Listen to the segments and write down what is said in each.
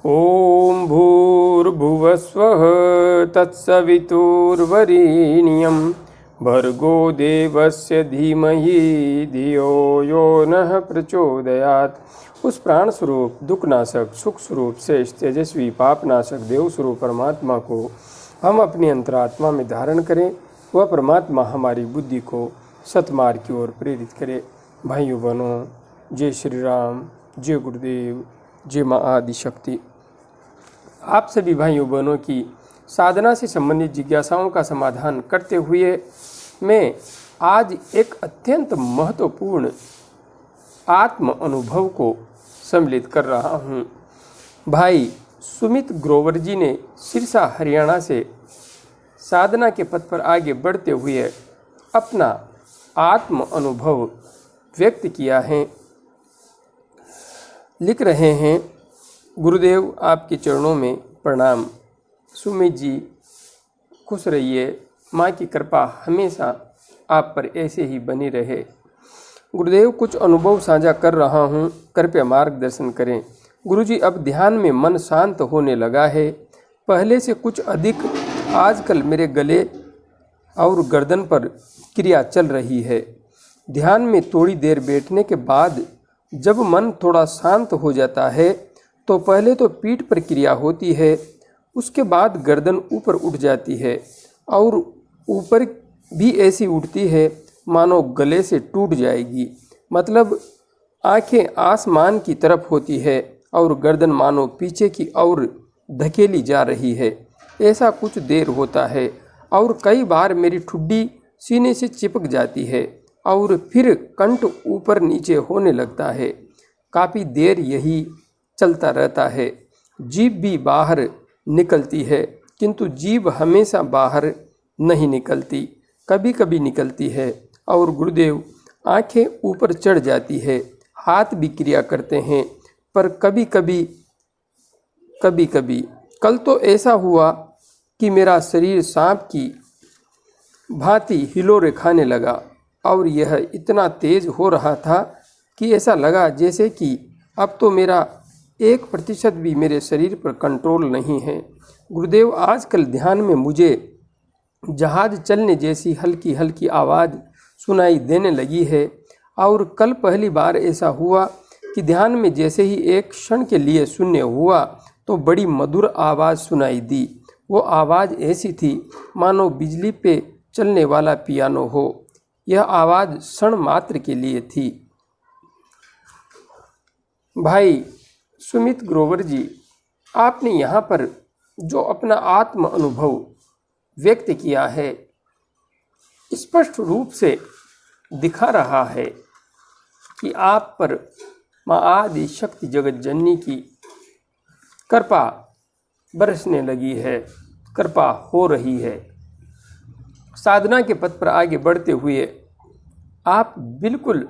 ओम भूर्भुवस्वः तत्सवितुर्वरेण्यं भर्गो देवस्य धीमहि धियो यो नः प्रचोदयात्। उस प्राण स्वरूप, दुखनाशक, सुख स्वरूप, श्रेष्ठ, तेजस्वी, पापनाशक, देव स्वरूप परमात्मा को हम अपनी अंतरात्मा में धारण करें। वह परमात्मा हमारी बुद्धि को सतमार्ग की ओर प्रेरित करे। भाइयों बहनों, जय श्री राम, जय गुरुदेव, जय माँ आदि शक्ति। आप सभी भाइयों बहनों की साधना से संबंधित जिज्ञासाओं का समाधान करते हुए मैं आज एक अत्यंत महत्वपूर्ण आत्म अनुभव को सम्मिलित कर रहा हूँ। भाई सुमित ग्रोवर जी ने सिरसा हरियाणा से साधना के पथ पर आगे बढ़ते हुए अपना आत्म अनुभव व्यक्त किया है। लिख रहे हैं, गुरुदेव आपके चरणों में प्रणाम। सुमित जी खुश रहिए, माँ की कृपा हमेशा आप पर ऐसे ही बनी रहे। गुरुदेव कुछ अनुभव साझा कर रहा हूँ, कृपया मार्गदर्शन करें। गुरुजी अब ध्यान में मन शांत होने लगा है, पहले से कुछ अधिक। आजकल मेरे गले और गर्दन पर क्रिया चल रही है। ध्यान में थोड़ी देर बैठने के बाद जब मन थोड़ा शांत हो जाता है तो पहले तो पीठ पर क्रिया होती है, उसके बाद गर्दन ऊपर उठ जाती है और ऊपर भी ऐसी उठती है मानो गले से टूट जाएगी। मतलब आंखें आसमान की तरफ होती है और गर्दन मानो पीछे की ओर धकेली जा रही है। ऐसा कुछ देर होता है और कई बार मेरी ठुड्डी सीने से चिपक जाती है और फिर कंठ ऊपर नीचे होने लगता है। काफ़ी देर यही चलता रहता है। जीभ भी बाहर निकलती है, किंतु जीभ हमेशा बाहर नहीं निकलती, कभी कभी निकलती है। और गुरुदेव आंखें ऊपर चढ़ जाती है, हाथ भी क्रिया करते हैं, पर कभी कभी कल तो ऐसा हुआ कि मेरा शरीर सांप की भांति हिलोरे खाने लगा और यह इतना तेज हो रहा था कि ऐसा लगा जैसे कि अब तो मेरा 1% भी मेरे शरीर पर कंट्रोल नहीं है। गुरुदेव आजकल ध्यान में मुझे जहाज चलने जैसी हल्की हल्की आवाज़ सुनाई देने लगी है और कल पहली बार ऐसा हुआ कि ध्यान में जैसे ही एक क्षण के लिए शून्य हुआ तो बड़ी मधुर आवाज़ सुनाई दी। वो आवाज़ ऐसी थी मानो बिजली पे चलने वाला पियानो हो। यह आवाज़ क्षण मात्र के लिए थी। भाई सुमित ग्रोवर जी, आपने यहाँ पर जो अपना आत्म अनुभव व्यक्त किया है, स्पष्ट रूप से दिखा रहा है कि आप पर माँ आदि शक्ति जगत जननी की कृपा बरसने लगी है, कृपा हो रही है। साधना के पथ पर आगे बढ़ते हुए आप बिल्कुल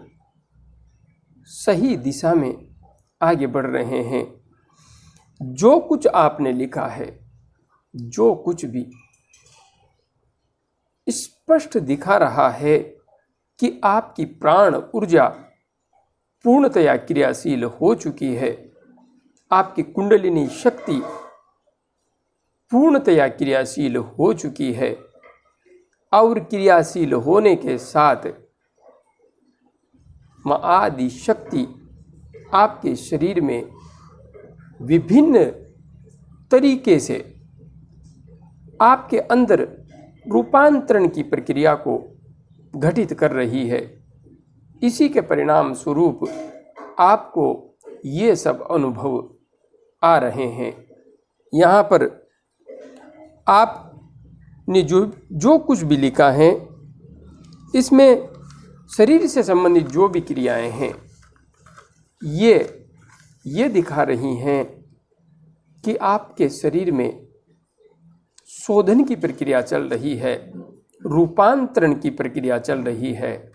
सही दिशा में आगे बढ़ रहे हैं। जो कुछ आपने लिखा है, जो कुछ भी स्पष्ट दिखा रहा है कि आपकी प्राण ऊर्जा पूर्णतया क्रियाशील हो चुकी है। आपकी कुंडलिनी शक्ति पूर्णतया क्रियाशील हो चुकी है और क्रियाशील होने के साथ माँ आदि शक्ति आपके शरीर में विभिन्न तरीके से आपके अंदर रूपांतरण की प्रक्रिया को घटित कर रही है। इसी के परिणाम स्वरूप आपको ये सब अनुभव आ रहे हैं। यहाँ पर आपने जो कुछ भी लिखा है, इसमें शरीर से संबंधित जो भी क्रियाएं हैं, ये दिखा रही हैं कि आपके शरीर में शोधन की प्रक्रिया चल रही है, रूपांतरण की प्रक्रिया चल रही है।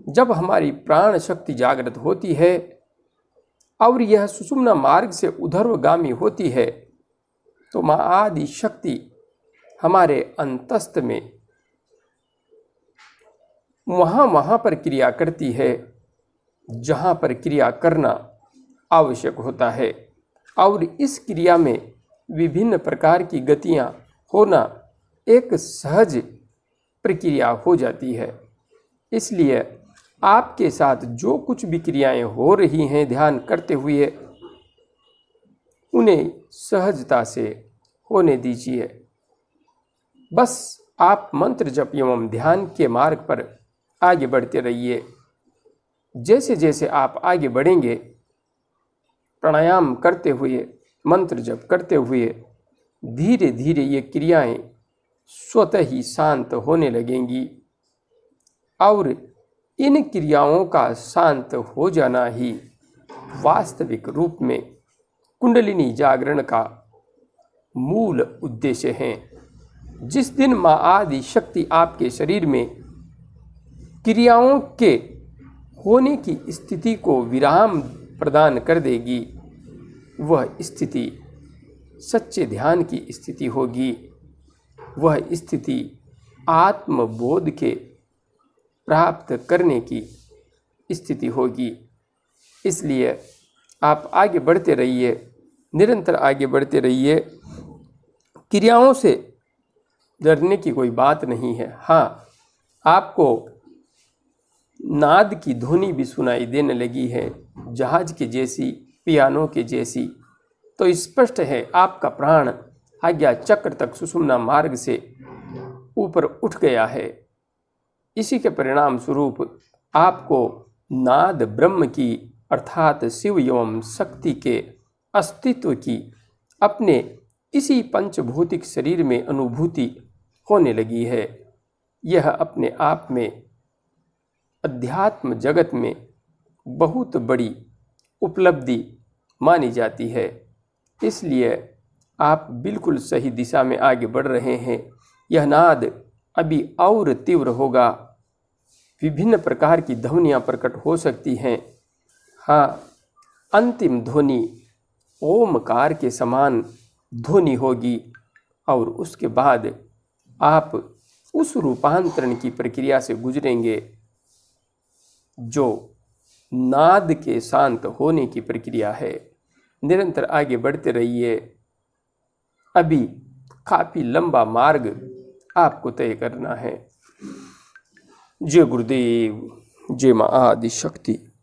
जब हमारी प्राण शक्ति जागृत होती है और यह सुषुम्ना मार्ग से ऊर्ध्वगामी होती है तो माँ आदि शक्ति हमारे अंतस्थ में वहाँ पर क्रिया करती है जहाँ पर क्रिया करना आवश्यक होता है। और इस क्रिया में विभिन्न प्रकार की गतियाँ होना एक सहज प्रक्रिया हो जाती है। इसलिए आपके साथ जो कुछ भी क्रियाएँ हो रही हैं ध्यान करते हुए, उन्हें सहजता से होने दीजिए। बस आप मंत्र जप एवं ध्यान के मार्ग पर आगे बढ़ते रहिए। जैसे जैसे आप आगे बढ़ेंगे, प्राणायाम करते हुए, मंत्र जप करते हुए, धीरे धीरे ये क्रियाएं स्वतः ही शांत होने लगेंगी और इन क्रियाओं का शांत हो जाना ही वास्तविक रूप में कुंडलिनी जागरण का मूल उद्देश्य है। जिस दिन माँ आदि शक्ति आपके शरीर में क्रियाओं के होने की स्थिति को विराम प्रदान कर देगी, वह स्थिति सच्चे ध्यान की स्थिति होगी। वह स्थिति आत्मबोध के प्राप्त करने की स्थिति होगी। इसलिए आप आगे बढ़ते रहिए, निरंतर आगे बढ़ते रहिए। क्रियाओं से डरने की कोई बात नहीं है। हाँ, आपको नाद की ध्वनि भी सुनाई देने लगी है, जहाज के जैसी, पियानो के जैसी, तो स्पष्ट है आपका प्राण आज्ञा चक्र तक सुषुम्ना मार्ग से ऊपर उठ गया है। इसी के परिणाम स्वरूप आपको नाद ब्रह्म की अर्थात शिव एवं शक्ति के अस्तित्व की अपने इसी पंचभौतिक शरीर में अनुभूति होने लगी है। यह अपने आप में अध्यात्म जगत में बहुत बड़ी उपलब्धि मानी जाती है। इसलिए आप बिल्कुल सही दिशा में आगे बढ़ रहे हैं। यह नाद अभी और तीव्र होगा, विभिन्न प्रकार की ध्वनियाँ प्रकट हो सकती हैं। हाँ, अंतिम ध्वनि ओमकार के समान ध्वनि होगी और उसके बाद आप उस रूपांतरण की प्रक्रिया से गुजरेंगे जो नाद के शांत होने की प्रक्रिया है। निरंतर आगे बढ़ते रहिए। अभी काफ़ी लंबा मार्ग आपको तय करना है। जय गुरुदेव, जय माँ आदि शक्ति।